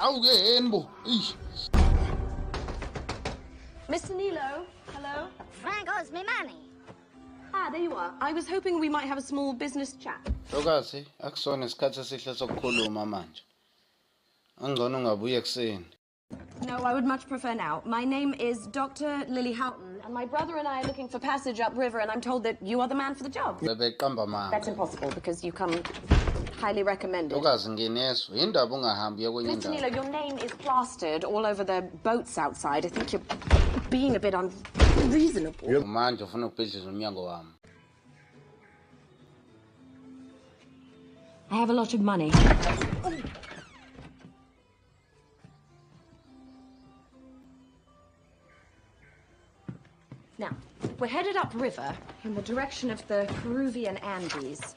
Awuke yenibo. Mr. Nilo, hello? Franco's me money. Ah, there you are. I was hoping we might have a small business chat. Ntokazi, akusona isikhathi esihle sokukhuluma manje. Angcono ungabuye ekseni. No, I would much prefer now. My name is Dr. Lily Houghton, and my brother and I are looking for passage upriver, and I'm told that you are the man for the job. Bebeqamba mama. That's impossible, because you come highly recommended. Ntokazi ngineswe. Indaba ungahambi kwenye Mr. indawo. Nilo, your name is plastered all over the boats outside. I think you're being a bit unreasonable. Manje ufuna ukubhidliza umnyango wami. I have a lot of money. Now, we're headed upriver in the direction of the Peruvian Andes.